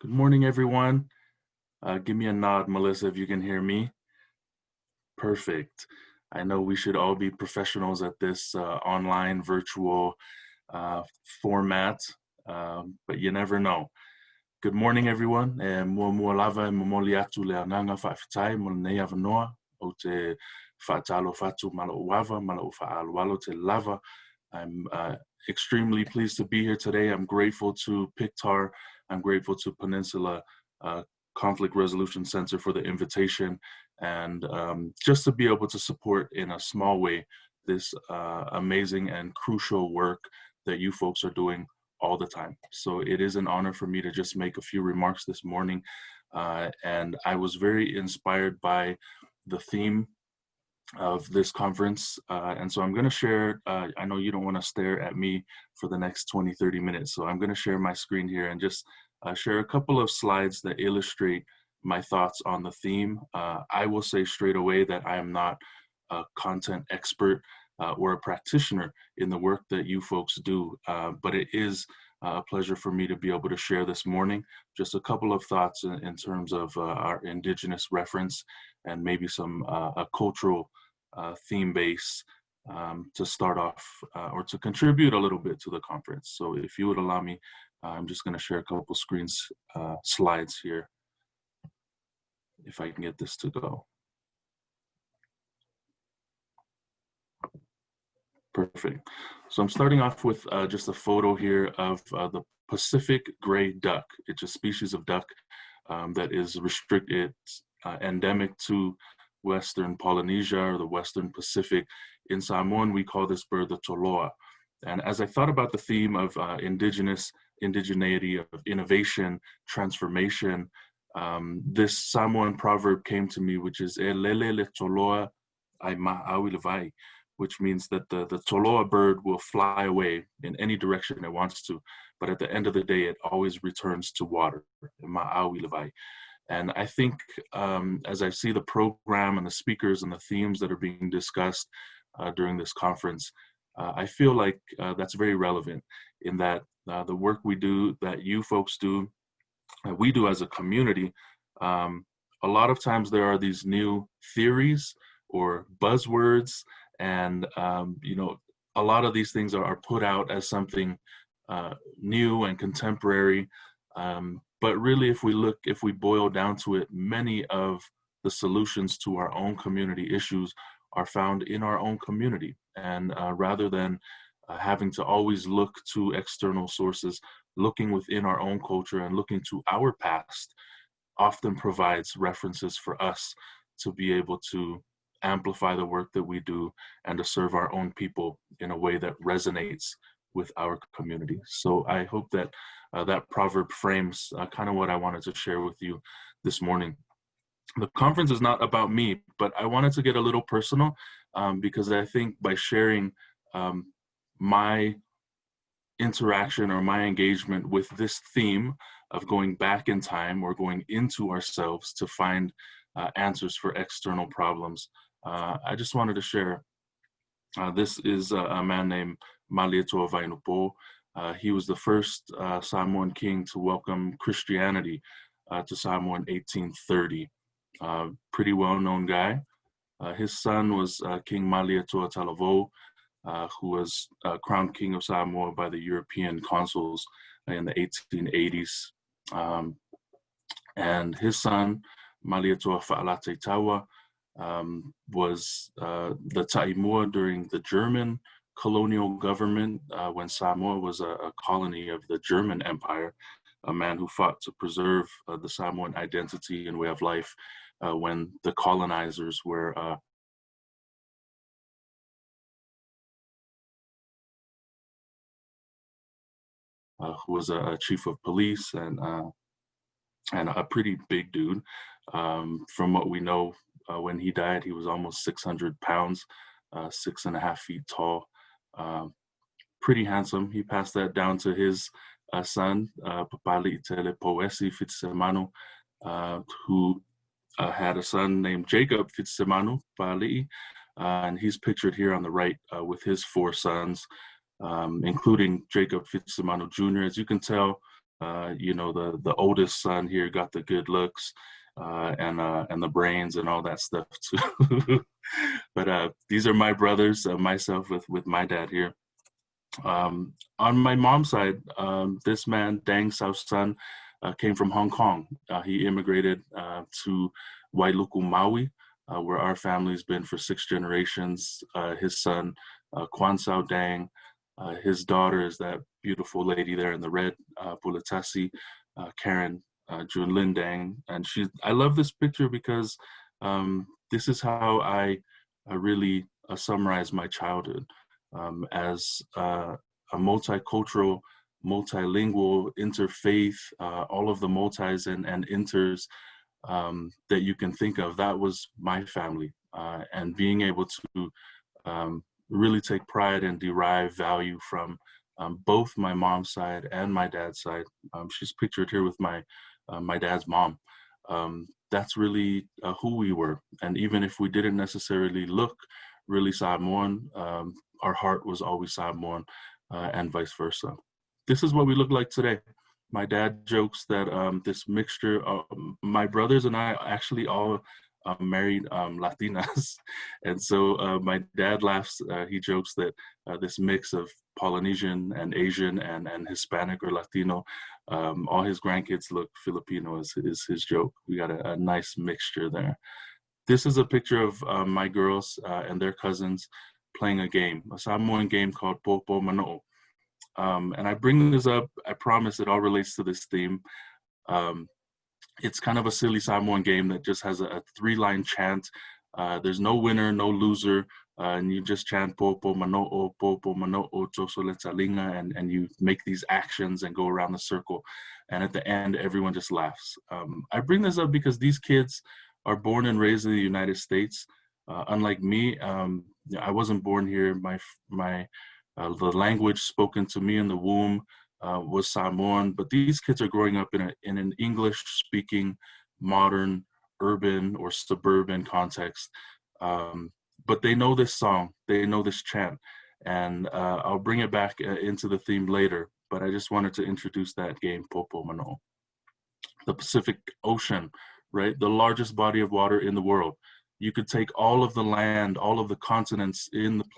Good morning, everyone. Give me a nod, Melissa, if you can hear me. Perfect. I know we should all be professionals at this online virtual uh, format, but you never know. Good morning, everyone. Mua lava e mamoli atu le ananga whaafitai mo nei avanoa o te whaatalo fatu malo uava, malo whaalualo te lava. I'm extremely pleased to be here today. I'm grateful to PICTAR. I'm grateful to Peninsula Conflict Resolution Center for the invitation, and just to be able to support in a small way this amazing and crucial work that you folks are doing all the time. So it is an honor for me to just make a few remarks this morning. And I was very inspired by the theme of this conference. And so I'm going to share, I know you don't want to stare at me for the next 20-30 minutes. So I'm going to share my screen here and just share a couple of slides that illustrate my thoughts on the theme. I will say straight away that I am not a content expert or a practitioner in the work that you folks do, but it is a pleasure for me to be able to share this morning. Just a couple of thoughts in terms of our Indigenous reference and maybe some a cultural theme base to start off or to contribute a little bit to the conference. So if you would allow me, I'm just going to share a couple slides here, if I can get this to go. Perfect. So I'm starting off with just a photo here of the Pacific gray duck. It's a species of duck that is restricted, endemic to Western Polynesia or the Western Pacific. In Samoan, we call this bird the toloa. And as I thought about the theme of indigeneity, of innovation, transformation, this Samoan proverb came to me, which is e lele le toloa ai ma'awi le vai, which means that the toloa bird will fly away in any direction it wants to, but at the end of the day, it always returns to water. Ma'awi le vai. And I think as I see the program and the speakers and the themes that are being discussed during this conference, I feel like that's very relevant in that the work we do, that you folks do, that we do as a community, a lot of times there are these new theories or buzzwords, and you know, a lot of these things are put out as something new and contemporary. But really, if we boil down to it, many of the solutions to our own community issues are found in our own community. And rather than having to always look to external sources, looking within our own culture and looking to our past often provides references for us to be able to amplify the work that we do and to serve our own people in a way that resonates with our community. So I hope that that proverb frames kind of what I wanted to share with you this morning. The conference is not about me, but I wanted to get a little personal because I think by sharing my interaction or my engagement with this theme of going back in time or going into ourselves to find answers for external problems, I just wanted to share. This is a man named Malietoa Vainupo. He was the first Samoan king to welcome Christianity to Samoa in 1830. Pretty well-known guy. His son was King Malietoa Talavo, who was crowned king of Samoa by the European consuls in the 1880s. And his son, Malietoa Fa'alate Tawa, was the Taimua during the German colonial government when Samoa was a colony of the German Empire, a man who fought to preserve the Samoan identity and way of life when the colonizers were who was a chief of police and a pretty big dude. From what we know, when he died, he was almost 600 pounds, 6.5 feet tall, pretty handsome. He passed that down to his son, Papali Tele Poesi Fitisemanu, who had a son named Jacob Fitisemanu Pali, and he's pictured here on the right with his 4 sons, including Jacob Fitisemanu Jr. As you can tell, You know, the oldest son here got the good looks and the brains and all that stuff too. But these are my brothers, myself with my dad here. On my mom's side, this man, Dang Sao San, came from Hong Kong. He immigrated to Wailuku, Maui, where our family's been for 6 generations. His son, Kwan Sao Dang, his daughter is that beautiful lady there in the red, Pulatasi, Karen Junlin Dang. And I love this picture because this is how I really summarize my childhood as a multicultural, multilingual, interfaith, all of the multis and inters that you can think of. That was my family. And being able to really take pride and derive value from both my mom's side and my dad's side. She's pictured here with my dad's mom. That's really who we were. And even if we didn't necessarily look really Samoan, our heart was always Samoan, and vice versa. This is what we look like today. My dad jokes that this mixture of my brothers and I actually all married Latinas. And so my dad laughs, he jokes that this mix of Polynesian and Asian and Hispanic or Latino, all his grandkids look Filipino is his joke. We got a nice mixture there. This is a picture of my girls and their cousins playing a game, a Samoan game called Popo Mano. And I bring this up, I promise it all relates to this theme. It's kind of a silly Samoan game that just has a 3-line chant. There's no winner, no loser, and you just chant Popo Manoo, Popo Manoo, Tosoletalinga, and you make these actions and go around the circle. And at the end, everyone just laughs. I bring this up because these kids are born and raised in the United States. Unlike me, I wasn't born here. The language spoken to me in the womb was Samoan, but these kids are growing up in an English-speaking, modern, urban, or suburban context. But they know this song, they know this chant, and I'll bring it back into the theme later, but I just wanted to introduce that game, Popo Mano. The Pacific Ocean, right? The largest body of water in the world. You could take all of the land, all of the continents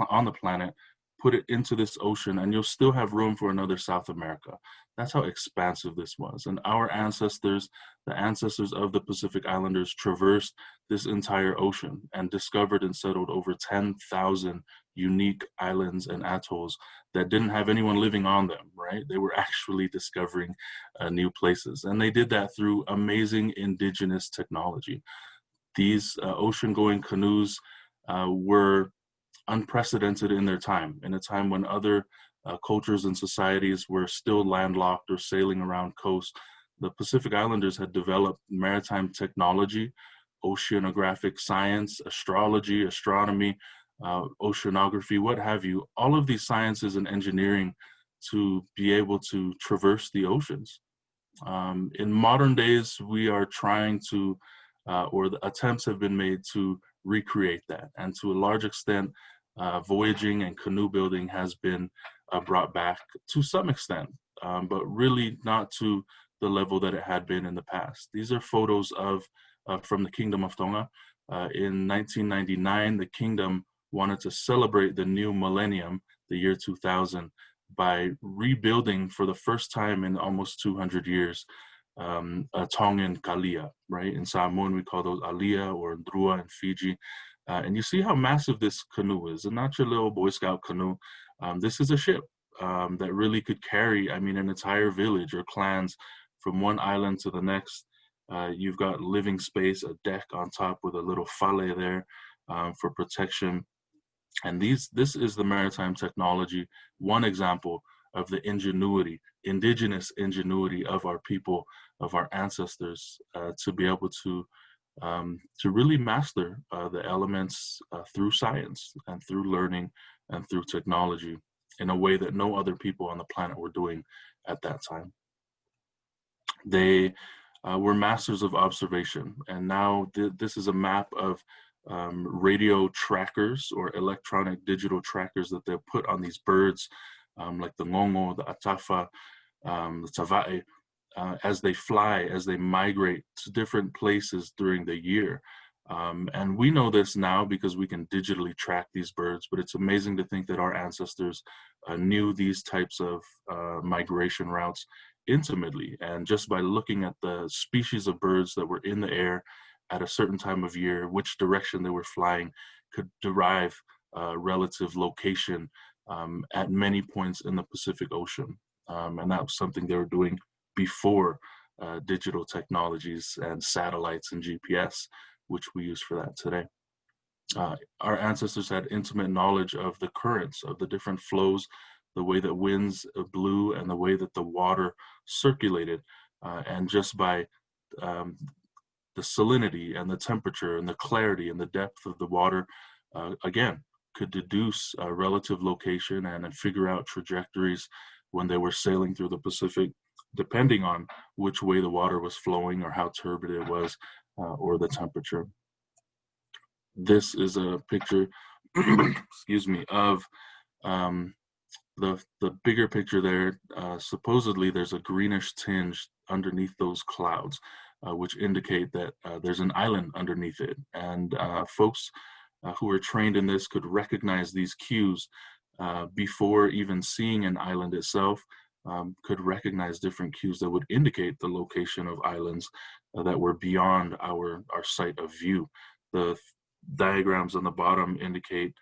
on the planet, put it into this ocean, and you'll still have room for another South America. That's how expansive this was. And our ancestors, the ancestors of the Pacific Islanders, traversed this entire ocean and discovered and settled over 10,000 unique islands and atolls that didn't have anyone living on them, right? They were actually discovering new places. And they did that through amazing indigenous technology. These ocean-going canoes were unprecedented in their time, in a time when other cultures and societies were still landlocked or sailing around coasts. The Pacific Islanders had developed maritime technology, oceanographic science, astrology, astronomy, oceanography, what have you, all of these sciences and engineering to be able to traverse the oceans. In modern days, we are trying to, or the attempts have been made to recreate that. And to a large extent, voyaging and canoe building has been brought back to some extent, but really not to the level that it had been in the past. These are photos of from the Kingdom of Tonga. In 1999, the kingdom wanted to celebrate the new millennium, the year 2000, by rebuilding for the first time in almost 200 years a Tongan kalia, right? In Samoan, we call those alia or drua in Fiji. And you see how massive this canoe is, and not your little Boy Scout canoe. This is a ship that really could carry, I mean, an entire village or clans from one island to the next. You've got living space, a deck on top with a little fale there for protection. And this is the maritime technology, one example of the ingenuity, indigenous ingenuity of our people, of our ancestors, to be able to really master the elements through science and through learning and through technology in a way that no other people on the planet were doing at that time. They were masters of observation, and now this is a map of radio trackers or electronic digital trackers that they'll put on these birds, like the ngongo, the atafa, the tavae, as they fly, as they migrate to different places during the year. And we know this now because we can digitally track these birds, but it's amazing to think that our ancestors knew these types of migration routes intimately. And just by looking at the species of birds that were in the air at a certain time of year, which direction they were flying, could derive relative location at many points in the Pacific Ocean. And that was something they were doing before digital technologies and satellites and GPS, which we use for that today. Our ancestors had intimate knowledge of the currents, of the different flows, the way that winds blew and the way that the water circulated. And just by the salinity and the temperature and the clarity and the depth of the water, again, could deduce a relative location and figure out trajectories when they were sailing through the Pacific, depending on which way the water was flowing or how turbid it was, or the temperature. This is a picture, excuse me, of the bigger picture there. Supposedly there's a greenish tinge underneath those clouds, which indicate that there's an island underneath it. And folks who are trained in this could recognize these cues before even seeing an island itself, could recognize different cues that would indicate the location of islands that were beyond our site of view. The diagrams on the bottom indicate,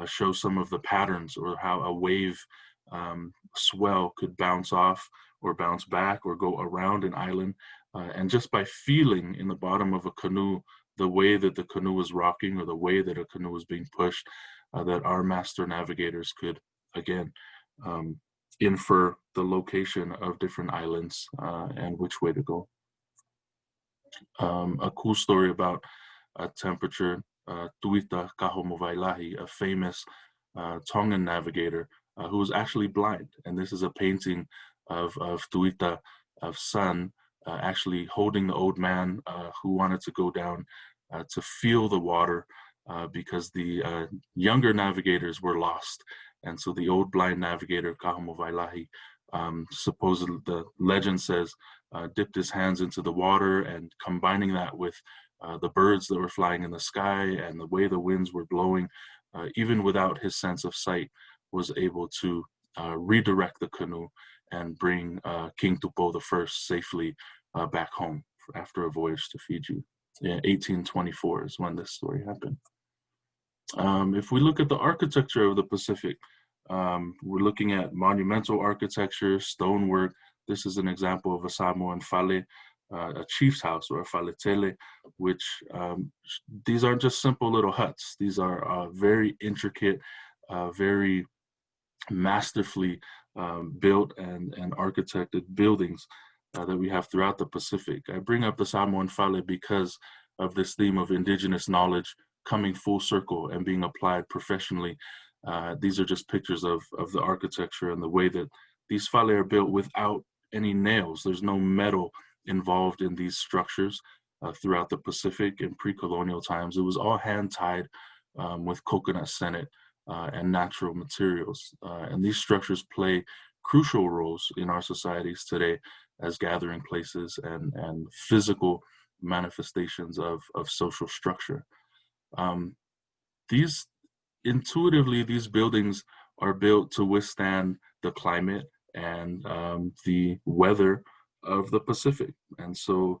show some of the patterns or how a wave swell could bounce off or bounce back or go around an island. And just by feeling in the bottom of a canoe the way that the canoe was rocking or the way that a canoe was being pushed, that our master navigators could, again, infer the location of different islands and which way to go. A cool story about temperature, Tuita Kahomovailahi, a famous Tongan navigator who was actually blind. And this is a painting of Tuita, of son, actually holding the old man who wanted to go down to feel the water because the younger navigators were lost. And so the old blind navigator, Kahomovailahi, supposedly, the legend says, dipped his hands into the water, and combining that with the birds that were flying in the sky and the way the winds were blowing, even without his sense of sight, was able to redirect the canoe and bring King Tupo I safely back home after a voyage to Fiji. In 1824 is when this story happened. If we look at the architecture of the Pacific, we're looking at monumental architecture, stonework. This is an example of a Samoan fale, a chief's house, or a faletele, which these aren't just simple little huts. These are very intricate, very masterfully built and architected buildings that we have throughout the Pacific. I bring up the Samoan fale because of this theme of indigenous knowledge coming full circle and being applied professionally. These are just pictures of the architecture and the way that these fale are built without any nails. There's no metal involved in these structures throughout the Pacific in pre-colonial times. It was all hand-tied with coconut sennit and natural materials. And these structures play crucial roles in our societies today as gathering places and physical manifestations of social structure. Intuitively, these buildings are built to withstand the climate and the weather of the Pacific. And so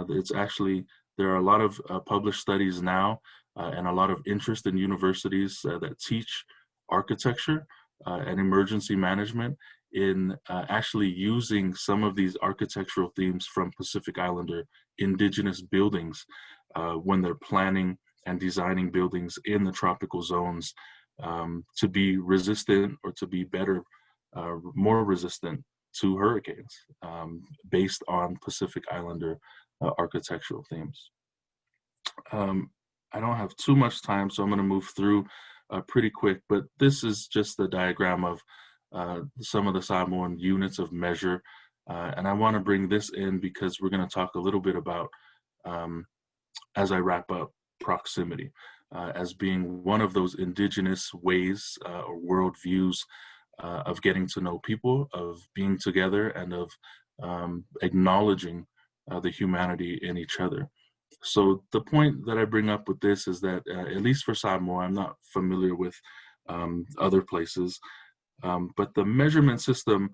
it's actually, there are a lot of published studies now and a lot of interest in universities that teach architecture and emergency management in actually using some of these architectural themes from Pacific Islander indigenous buildings when they're planning and designing buildings in the tropical zones to be resistant or to be better, more resistant to hurricanes based on Pacific Islander architectural themes. I don't have too much time, so I'm going to move through pretty quick, but this is just the diagram of some of the Samoan units of measure. And I want to bring this in because we're going to talk a little bit about, as I wrap up, proximity as being one of those indigenous ways or worldviews of getting to know people, of being together, and of acknowledging the humanity in each other. So the point that I bring up with this is that, at least for Samoa, I'm not familiar with other places, but the measurement system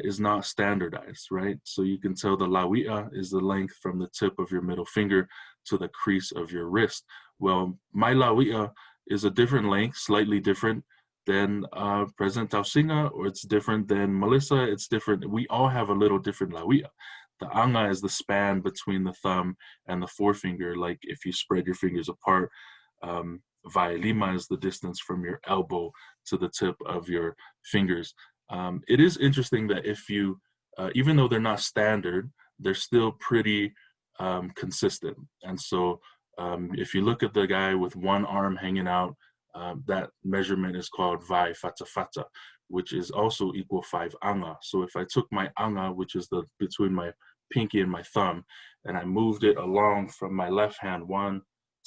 is not standardized, right? So you can tell the lawia is the length from the tip of your middle finger to the crease of your wrist. Well, my lawia is a different length, slightly different than President Tausinga, or it's different than Melissa. It's different. We all have a little different lawia. The anga is the span between the thumb and the forefinger. Like if you spread your fingers apart, Vailima is the distance from your elbow to the tip of your fingers. It is interesting that if you, even though they're not standard, they're still pretty consistent. And so if you look at the guy with one arm hanging out, that measurement is called vai fata fata, which is also equal 5 anga. So if I took my anga, which is the between my pinky and my thumb, and I moved it along from my left hand, 1,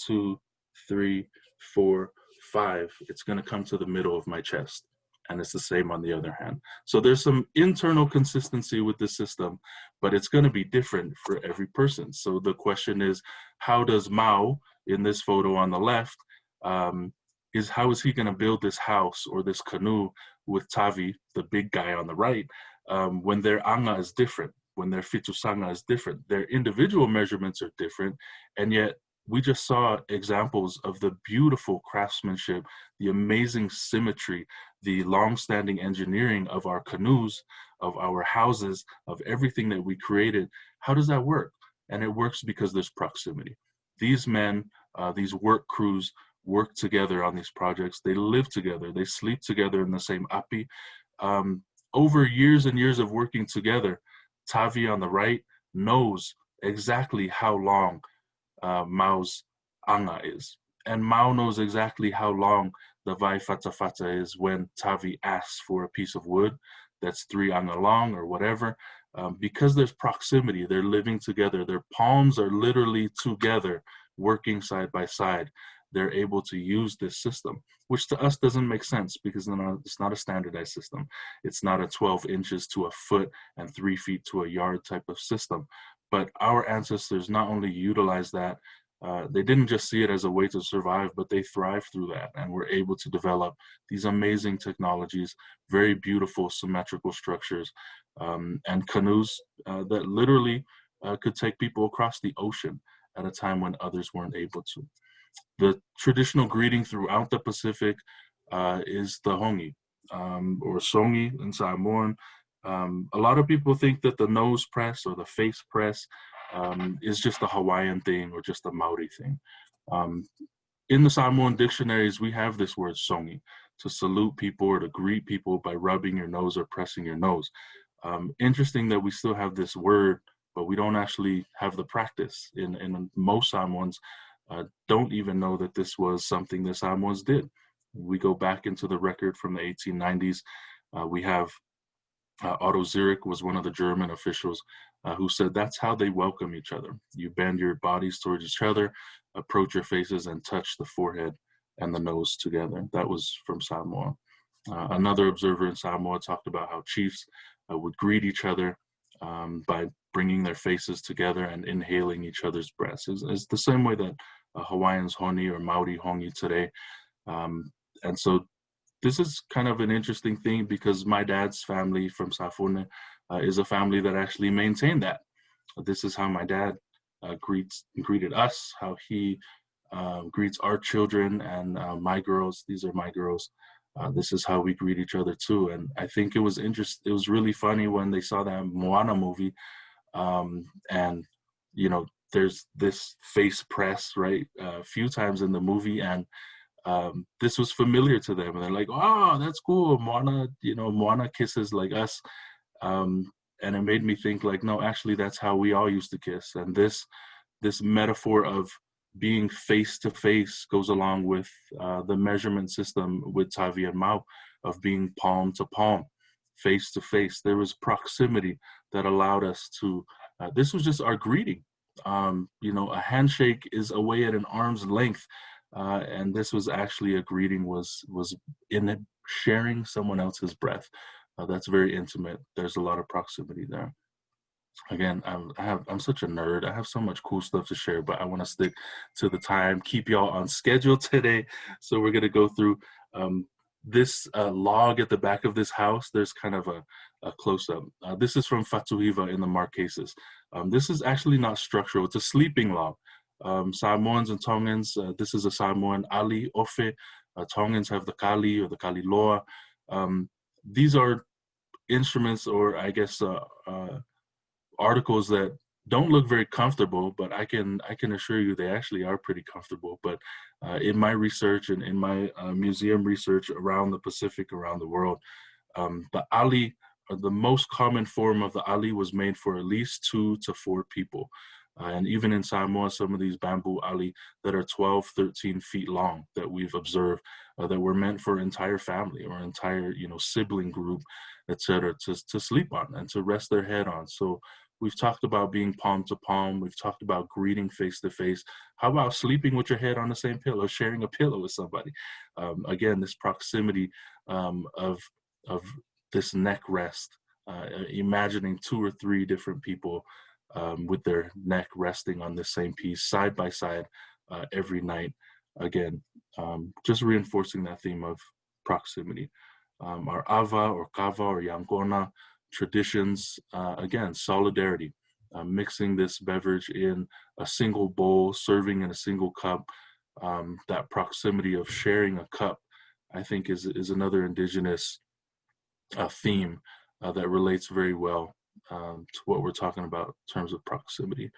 2, 3, 4, 5, it's going to come to the middle of my chest. And it's the same on the other hand. So there's some internal consistency with the system, but it's going to be different for every person. So the question is, how does Mao, in this photo on the left, how is he going to build this house or this canoe with Tavi, the big guy on the right, when their anga is different, when their fitusanga is different? Their individual measurements are different, and yet we just saw examples of the beautiful craftsmanship, the amazing symmetry, the long-standing engineering of our canoes, of our houses, of everything that we created. How does that work? And it works because there's proximity. These men, these work crews, work together on these projects. They live together. They sleep together in the same api. Over years and years of working together, Tavi on the right knows exactly how long Mao's anga is. And Mao knows exactly how long the vai fata fata is when Tavi asks for a piece of wood that's 3 anga long or whatever. Because there's proximity, they're living together. Their palms are literally together, working side by side. They're able to use this system, which to us doesn't make sense because it's not a standardized system. It's not a 12 inches to a foot and 3 feet to a yard type of system. But our ancestors not only utilized that, they didn't just see it as a way to survive, but they thrived through that and were able to develop these amazing technologies, very beautiful symmetrical structures, and canoes that literally could take people across the ocean at a time when others weren't able to. The traditional greeting throughout the Pacific is the hongi, or songi in Samoan. A lot of people think that the nose press or the face press is just a Hawaiian thing or just a Maori thing. In the Samoan dictionaries, we have this word songi, to salute people or to greet people by rubbing your nose or pressing your nose. Interesting that we still have this word, but we don't actually have the practice. In most Samoans, don't even know that this was something the Samoans did. We go back into the record from the 1890s. We have Otto Zurich was one of the German officials who said that's how they welcome each other. You bend your bodies towards each other, approach your faces, and touch the forehead and the nose together. That was from Samoa. Another observer in Samoa talked about how chiefs would greet each other by bringing their faces together and inhaling each other's breaths. It's the same way that Hawaiians honi or Maori hongi today. And so this is kind of an interesting thing because my dad's family from Safune is a family that actually maintained that. This is how my dad greeted us, how he greets our children and my girls. These are my girls. This is how we greet each other too. And I think it was interesting. It was really funny when they saw that Moana movie, and there's this face press right a few times in the movie, and this was familiar to them, and they're like, "Oh, that's cool, Moana." Moana kisses like us, and it made me think like, no, actually, that's how we all used to kiss. And this metaphor of being face to face goes along with the measurement system with Tavi and Mao of being palm to palm, face to face. There was proximity that allowed us to. This was just our greeting. A handshake is away at an arm's length. And this was actually a greeting was sharing someone else's breath. That's very intimate. There's a lot of proximity there. Again, I'm such a nerd. I have so much cool stuff to share, but I want to stick to the time, keep y'all on schedule today. So we're gonna go through this log at the back of this house. There's kind of a close-up. This is from Fatuhiva in the Marquesas. This is actually not structural. It's a sleeping log. Samoans and Tongans, this is a Samoan ali ofe. Tongans have the kali or the kaliloa. These are instruments, or I guess articles that don't look very comfortable, but I can assure you they actually are pretty comfortable. But in my research and in my museum research around the Pacific, around the world, the ali, the most common form of the ali, was made for at least 2 to 4 people. And even in Samoa, some of these bamboo ali that are 12, 13 feet long that we've observed that were meant for entire family or entire, sibling group, etc., to sleep on and to rest their head on. So we've talked about being palm to palm. We've talked about greeting face to face. How about sleeping with your head on the same pillow, sharing a pillow with somebody? Again, this proximity of this neck rest, imagining 2 or 3 different people with their neck resting on the same piece side by side every night. Again, just reinforcing that theme of proximity. Our ava or kava or yangona traditions, again, solidarity, mixing this beverage in a single bowl, serving in a single cup. That proximity of sharing a cup, I think, is another indigenous theme that relates very well to what we're talking about in terms of proximity.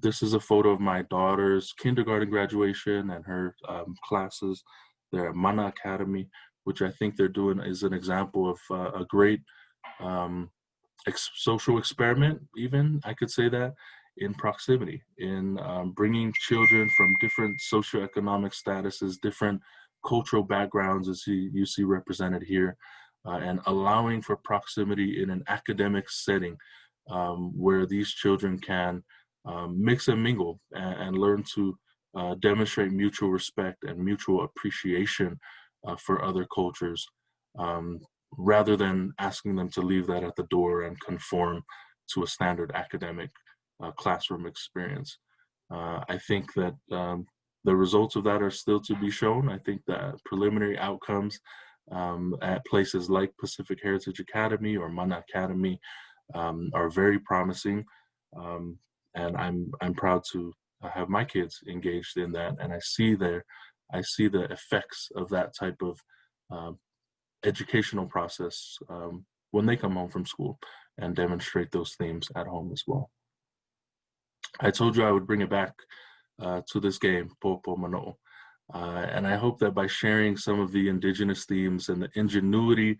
This is a photo of my daughter's kindergarten graduation and her classes there at Mana Academy, which I think they're doing is an example of a great social experiment, even, I could say that, in proximity, in bringing children from different socioeconomic statuses, different cultural backgrounds, as you see represented here, and allowing for proximity in an academic setting where these children can mix and mingle and learn to demonstrate mutual respect and mutual appreciation for other cultures, rather than asking them to leave that at the door and conform to a standard academic classroom experience. I think that the results of that are still to be shown. I think that preliminary outcomes at places like Pacific Heritage Academy or Mana Academy are very promising, and I'm proud to have my kids engaged in that, and I see the effects of that type of educational process when they come home from school and demonstrate those themes at home as well. I told you I would bring it back to this game, Popo Mano. And I hope that by sharing some of the indigenous themes and the ingenuity,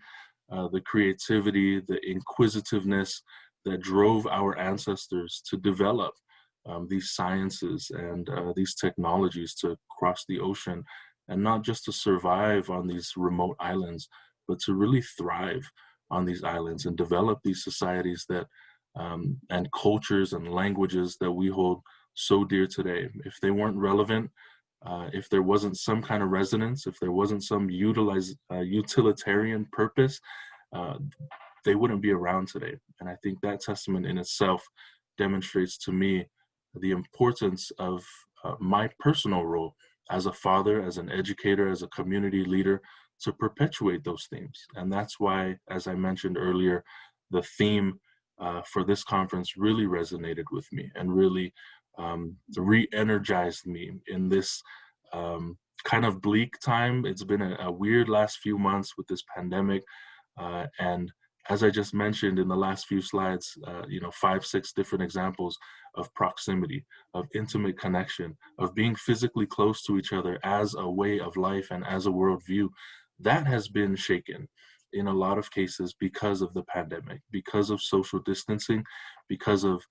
the creativity, the inquisitiveness that drove our ancestors to develop these sciences and these technologies to cross the ocean, and not just to survive on these remote islands, but to really thrive on these islands and develop these societies that and cultures and languages that we hold so dear today. If they weren't relevant, if there wasn't some kind of resonance, if there wasn't some utilitarian purpose, they wouldn't be around today. And I think that testament in itself demonstrates to me the importance of my personal role as a father, as an educator, as a community leader, to perpetuate those themes. And that's why, as I mentioned earlier, the theme for this conference really resonated with me and really re-energized me in this kind of bleak time. It's been a weird last few months with this pandemic. And as I just mentioned in the last few slides, 5, 6 different examples of proximity, of intimate connection, of being physically close to each other as a way of life and as a worldview, that has been shaken in a lot of cases because of the pandemic, because of social distancing, because of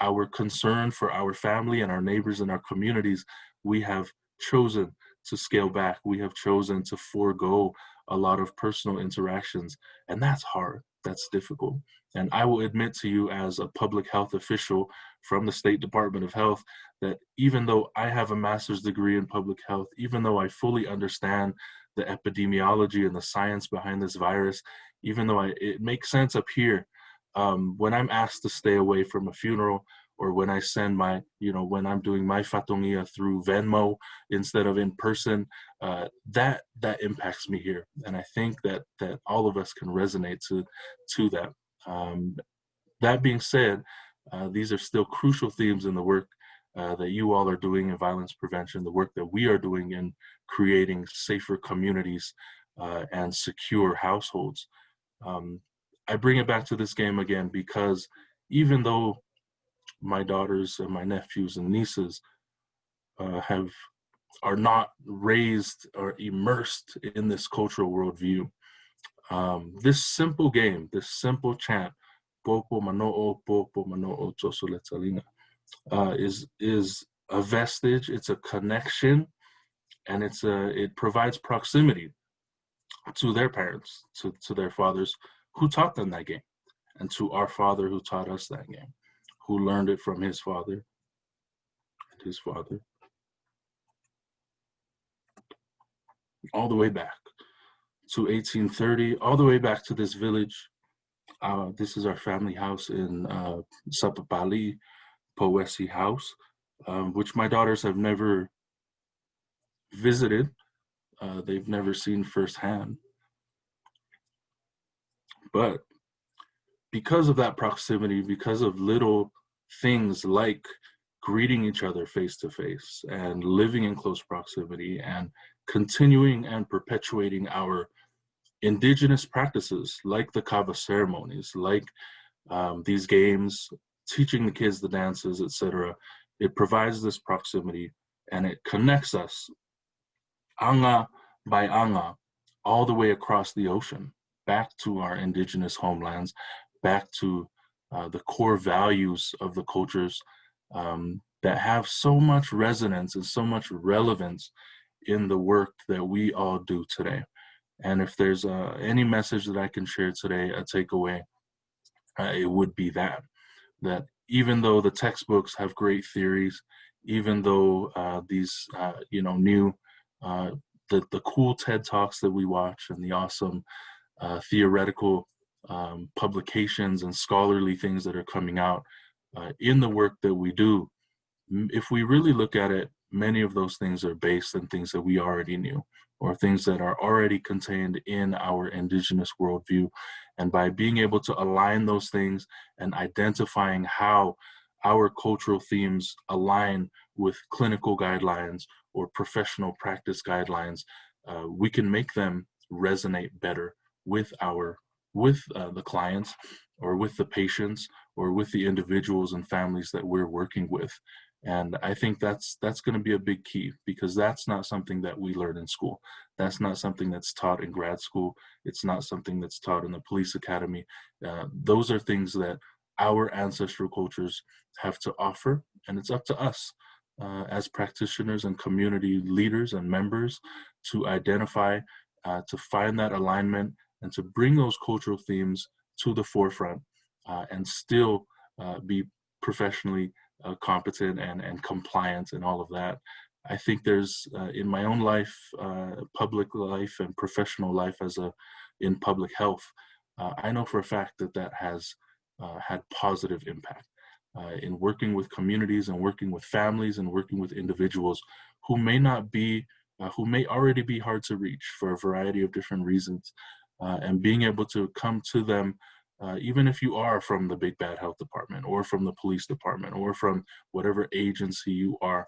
our concern for our family and our neighbors and our communities. We have chosen to scale back. We have chosen to forego a lot of personal interactions, and that's hard. That's difficult. And I will admit to you, as a public health official from the State Department of Health, that even though I have a master's degree in public health, even though I fully understand the epidemiology and the science behind this virus, even though it makes sense up here. When I'm asked to stay away from a funeral, or when I send my, when I'm doing my fatongia through Venmo instead of in person, that impacts me here. And I think that all of us can resonate to that. That being said, these are still crucial themes in the work that you all are doing in violence prevention, the work that we are doing in creating safer communities and secure households. I bring it back to this game again because even though my daughters and my nephews and nieces are not raised or immersed in this cultural worldview, this simple game, this simple chant, Popo Manoo, Popo Manoo, Tosoletalina, is a vestige, it's a connection, and it provides proximity to their parents, to their fathers who taught them that game, and to our Father who taught us that game, who learned it from his father and his father, all the way back to 1830, all the way back to this village. This is our family house in Sapapali, Powesi House, which my daughters have never visited. They've never seen firsthand. But because of that proximity, because of little things like greeting each other face to face and living in close proximity and continuing and perpetuating our indigenous practices like the kava ceremonies, like these games, teaching the kids the dances, etc. It provides this proximity and it connects us, anga by anga, all the way across the ocean, back to our indigenous homelands, back to the core values of the cultures that have so much resonance and so much relevance in the work that we all do today. And if there's any message that I can share today, a takeaway, it would be that even though the textbooks have great theories, even though these, new, the cool TED Talks that we watch and the awesome theoretical publications and scholarly things that are coming out in the work that we do, if we really look at it, many of those things are based on things that we already knew, or things that are already contained in our indigenous worldview. And by being able to align those things and identifying how our cultural themes align with clinical guidelines or professional practice guidelines, we can make them resonate better with the clients, or with the patients, or with the individuals and families that we're working with. And I think that's going to be a big key, because that's not something that we learn in school. That's not something that's taught in grad school. It's not something that's taught in the police academy. Those are things that our ancestral cultures have to offer, and it's up to us as practitioners and community leaders and members to identify, to find that alignment, and to bring those cultural themes to the forefront, and still be professionally competent and compliant and all of that. I think there's in my own life, public life and professional life in public health, I know for a fact that has had positive impact in working with communities and working with families and working with individuals who may not be, who may already be hard to reach for a variety of different reasons, and being able to come to them, even if you are from the big bad health department or from the police department or from whatever agency you are,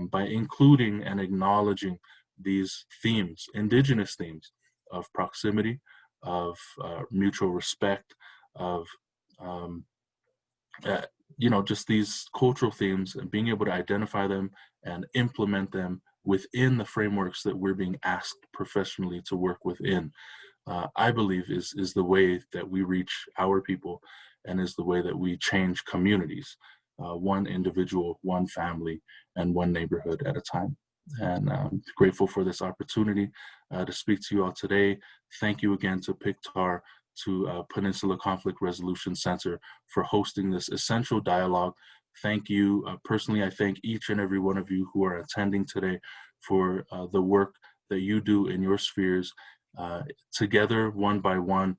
by including and acknowledging these themes, indigenous themes of proximity, of mutual respect, of just these cultural themes, and being able to identify them and implement them within the frameworks that we're being asked professionally to work within, I believe is the way that we reach our people, and is the way that we change communities, one individual, one family, and one neighborhood at a time. And I'm grateful for this opportunity to speak to you all today. Thank you again to PICTAR, to Peninsula Conflict Resolution Center for hosting this essential dialogue. Thank you. Personally, I thank each and every one of you who are attending today for the work that you do in your spheres. Together, one by one,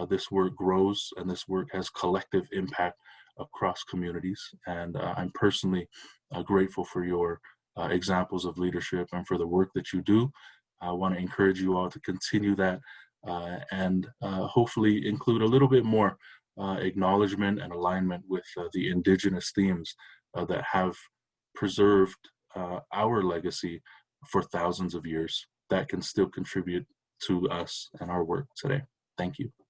this work grows, and this work has collective impact across communities. And I'm personally grateful for your examples of leadership and for the work that you do. I want to encourage you all to continue that and hopefully include a little bit more acknowledgement and alignment with the indigenous themes that have preserved our legacy for thousands of years that can still contribute to us and our work today. Thank you.